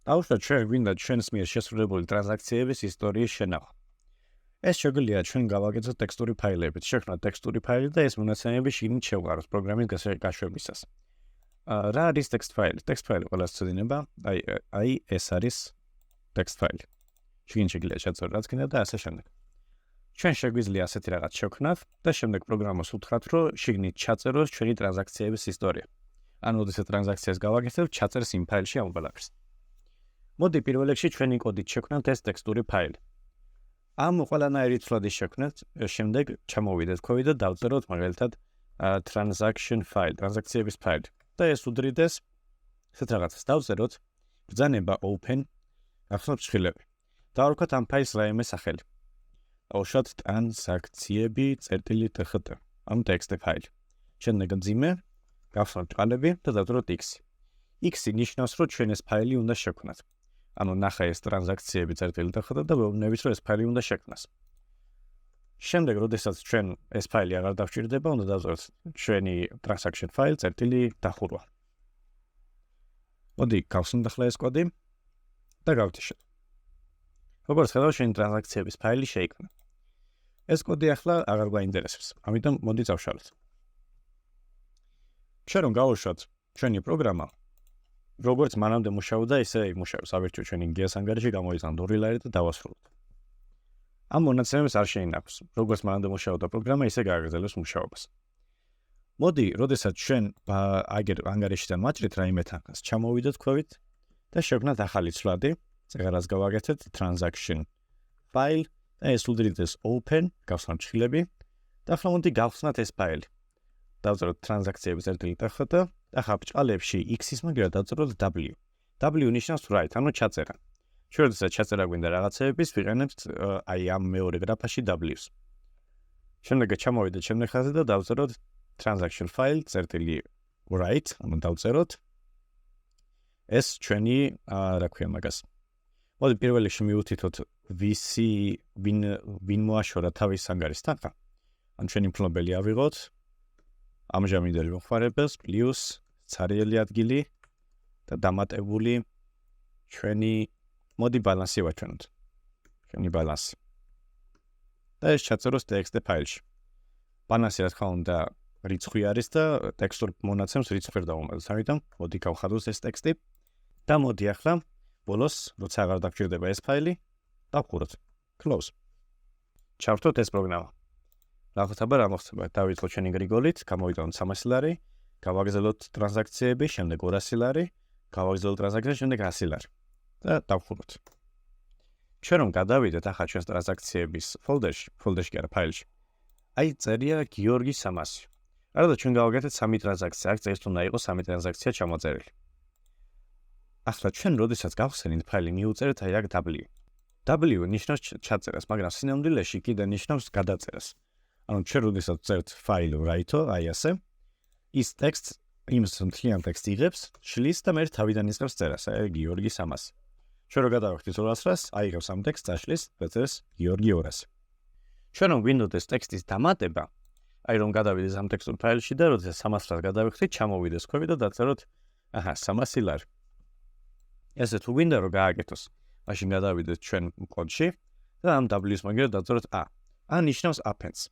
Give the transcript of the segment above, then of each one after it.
დავუშვათ ჩვენ გვინდა ჩვენს მიერ შესრულებული ტრანზაქციების ისტორიის შენახვა. ეს შეგვიძლია ჩვენ გავაკეთოთ ტექსტური ფაილებით. შევქმნათ ტექსტური ფაილი და ეს მონაცემები შიგნით შევყაროთ პროგრამის გაშვებისას. რა არის ტექსტ ფაილი? ტექსტ ფაილი ყველას ცოდინება, აი ეს არის ტექსტ ფაილი. შიგნით შეგვიძლია ჩაწეროთ რაც გინდა და ასე შემდეგ. ჩვენ შეგვიძლია ასეთი რაღაც შევქმნათ და შემდეგ პროგრამას უთხრათ, რომ შიგნით ჩაწეროს ჩვენი ტრანზაქციების ისტორია. ანუ როდესაც ტრანზაქციას გავაკეთებთ, ჩაწერს იმ ფაილში ამ ყველაფერს. მოდი პირველ რიგში ჩვენი კოდით შევქმნათ ეს ტექსტური ფაილი. ამ ყველანაირი ცვლადის შექმნით, შემდეგ ჩამოვიდეთ კოდი და დავწეროთ მაგალითად transaction file, ტრანზაქციების ფაილი. და ეს უდრიდეს ესეთ რაღაცას დავწეროთ, ბრძანება open, ახსნათ ფრთხილები. დავარქვათ ამ ფაილს რაიმე სახელი. დავუშვათ ტრანზაქციები.txt, ამ ტექსტი ფაილი. შემდეგ მძიმე, გავხსნათ ბრალები და დავწეროთ x. x ნიშნავს, რომ ჩვენ ეს ფაილი უნდა შევქმნათ. ანუ ნახე ეს ტრანზაქციები.txt და ვეუბნებით, რომ ეს ფაილი უნდა შექმნას. შემდეგ, როდესაც ჩვენ ეს ფაილი აღარ დავჭირდება, უნდა დავწეროთ ჩვენი transaction file.დახურვა. მოდი გავხსნათ ახლა ეს კოდი და გავთიშოთ. როგორც ხედავთ, ჩვენი ტრანზაქციების ფაილი შეიქმნა. ეს კოდი ახლა აღარ გვაინტერესებს, ამიტომ მოდი წავშალოთ. ჩვენ რომ გავუშვათ ჩვენი პროგრამა, როგორც მანამდე მუშაობდა, ისე იმუშავებს. ავირჩიოთ ჩვენი გიას ანგარიში, გამოიწყანთ 2 ლარი და დავასრულოთ. ამ მონაცემებს არ შეინახავს. როგორც მანამდე მუშაობდა პროგრამა, ისე გააგრძელებს მუშაობას. მოდი, როდესაც ჩვენ აგერ ანგარიშიდან ვაჭრით რაიმე თანხას, ჩამოვიდეთ ქვევით და შევქმნათ ახალი ცვლადი, წეღარას გავაკეთეთ transaction file და ეს უდრიდეს open, გავხსნათ ფრთხილები და ახლა მოდი გავხსნათ ეს ფაილი. დავწეროთ transaksiebis.txt და ახლა ბრჭყალებში x-ის მაგერად დავწეროთ w. w ნიშნავს write, ანუ ჩაწერა. ჩვენ როდესაც ჩაწერა გვინდა რაღაცეების, ვიყენებთ აი ამ მეორე გრაფაში w-ს. შემდეგ ჩამოვიდეთ შემდეგ ხაზზე და დავწეროთ transaction file.write, ანუ დავწეროთ ეს ჩვენი რა ქვია მაგას. მოდი პირველ რიგში მივუთითოთ ვინ მოაშორა თავის ანგარის თანხა. ან ჩვენი მფლობელი ავიღოთ ამჟამინდელი მომხმარებელს პლუს ცარიელი ადგილი და დამატებული ჩვენი მოდი ბალანსი ვაჩვენოთ. ჩვენი ბალანსი. და ეს ჩაწეროს ტექსტ ფაილში. ბალანსი რა თქმა უნდა რიცხვი არის და ტექსტურ მონაცემს რიცხვი არ დავუმატებთ. ამიტომ მოდი გავხადოს ეს ტექსტი და მოდი ახლა ბოლოს, როცა აღარ დაგჭირდება ეს ფაილი, დავხუროთ. Close. ჩავთოთ ეს პროგრამა. ნახოთ რა მოხდება. დავიწყოთ ჩვენი გრიგოლით, გამოვიტანოთ 300 ლარი, გავაგრძელოთ ტრანზაქციები, შემდეგ 200 ლარი, გავაგრძელოთ ტრანზაქციები, შემდეგ 100 ლარი. და დავხუროთ. ჩვენ რომ გადავიდეთ ახლა ჩვენს ტრანზაქციების ფოლდერში კი არა, ფაილში. აი წერია გიორგი 300. არა ჩვენ გავაკეთეთ 3 ტრანზაქცია, აქ წერს უნდა იყოს 3 ტრანზაქცია ჩამოწერილი. ახლა ჩვენ როდესაც გავხსენით ფაილი, მიუწერეთ აი აქ w. w ნიშნავს ჩაწერას, მაგრამ სინამდვილეში კიდე ნიშნავს გადაწერას. ანუ ჩვენ როდესაც წერთ ფაილ write-ო, აი ასე, ის ტექსტ იმ მთლიან ტექსტს იღებს, შლის და მე თავიდან იწყებს წერას, აი გიორგი 300. ჩვენ რო გადავხდით 200-ს, აიღებს ამ ტექსტს, აშლის, დაწერს გიორგი 200. ჩვენ რომ გვინდოდეს ტექსტის დამატება, აი რომ გადავიდეს ამ ტექსტურ ფაილში და როდესაც 300-ს გადავიხდით, ჩამოვიდეს ქვევი და დაწეროთ 300 ლარი. ესე თუ გვინდა რომ გააკეთოს, მაშინ გადავიდეთ ჩვენ კოდში და ამ w-ს მაგერად დავწეროთ a. a ნიშნავს appends.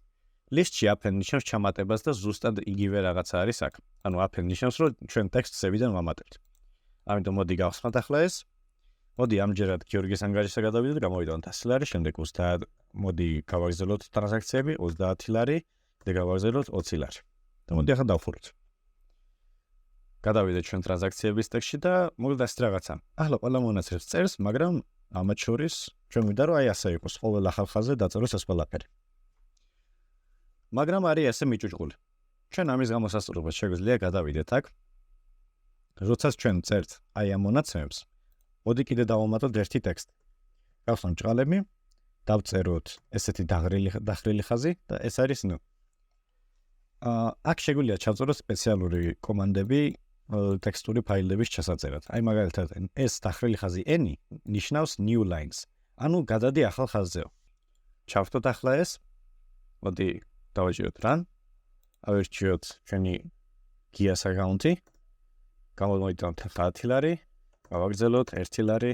ლისტში append ნიშნავს ჩამატებას და ზუსტად იგივე რაღაცა არის აქ. ანუ append ნიშნავს რომ ჩვენ ტექსტს ევიდან ვამატებთ. ამიტომ მოდი გავხსნათ ახლა ეს. მოდი ამჯერად გიორგის ანგარიშზე გადავიდეთ, გამოვიდანთ 100 ლარი, შემდეგ 30 მოდი გავაგრძელოთ ტრანზაქციები 30 ლარი და გავაგრძელოთ 20 ლარი. და მოდი ახლა დავხუროთ. გადავიდეთ ჩვენ ტრანზაქციების ტექსტში და მოგდა ეს რაღაცა. ახლა ყველა მონაცემს წერს, მაგრამ ამათ შორის ჩვენ მინდა რომ აი ასე იყოს, ყოველ ახალ ხაზზე დაწეროს ეს ყველაფერი. მაგრამ არის ასე მიჭუჭყული. ჩვენ ამის გამოსასწორებლად შეგვიძლია გადავიდეთ აქ. როდესაც ჩვენ წერთ აი ამ მონაცემებს, მოდი კიდე დავამატოთ ერთი ტექსტი. გავხსნათ ჭყალები, დავწეროთ ესეთი დახრილი ხაზი და ეს არის ნუ. აქ შეგვიძლია ჩავწეროთ სპეციალური კომანდები ტექსტური ფაილების ჩასაწერად. აი მაგალითად ეს დახრილი ხაზი n ნიშნავს new lines. ანუ გადადი ახალ ხაზზეო. ჩავხდოთ ახლა ეს. მოდი დავაჭიროთ run. ავირჩიოთ ჩვენი გიას აკაუნტი. გამოვიდანთ 10 ლარი. გავაგრძელოთ 1 ლარი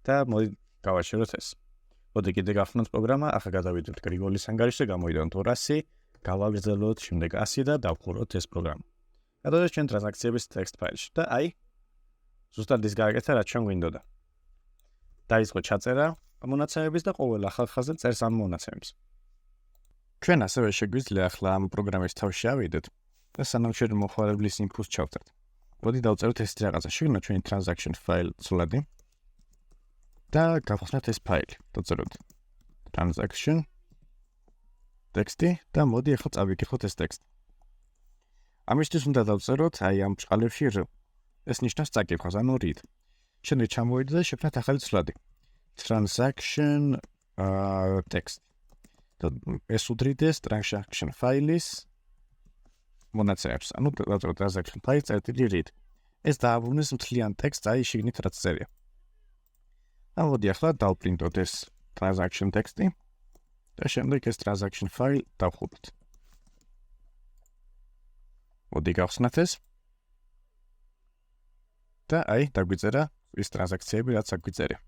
და მოდი გავაჩეროთ ეს. მოდი კიდე გავხსნათ პროგრამა, ახლა გადავიდეთ გრიგოლის ანგარიშზე, გამოვიდოდეთ 200, გავაგრძელოთ შემდეგ 100 და დავხუროთ ეს პროგრამა. გადავიდეთ ჩვენ ტრანზაქციების text ფაილში და აი ზუსტად ის გააკეთა, რაც ჩვენ გვინდოდა. დაიწყო ჩაწერა მონაცემების და ყოველ ახალ ხაზზე წერს ამ მონაცემებს. ჩვენ ასევე შეგვიძლია ახლა ამ პროგრამის თავში ავიდეთ და სანამ ჩვენ მოხმარებლის input-ს ჩავწერთ. მოდი დავწეროთ ეს რაღაცა, შეგნოთ ჩვენი transaction file ცვლადი და გავხსნათ ეს ფაილი. დავწეროთ transaction ტექსტი და მოდი ახლა წავიკითხოთ ეს ტექსტი. ამისთვის უნდა დავწეროთ აი ამ ჭყალებში r. ეს ნიშნავს წაკითხვას, ანუ read. შემდეგ ჩამოვიდეთ და შევქნათ ახალი ცვლადი. transaction text. ეს უდრიდეს transaction file-ის მონაცემებს. ანუ დავწეროთ transaction file წერტილი read. ეს დააბრუნებს მთლიან ტექსტს აი შიგნით რაც წერია. მოდი ახლა დავპრინტოთ ეს transaction ტექსტი და შემდეგ ეს transaction file დავხუროთ. მოდი გავხსნათ ეს და აი დაგვიწერა ის ტრანზაქციები რაც აგვიწერია.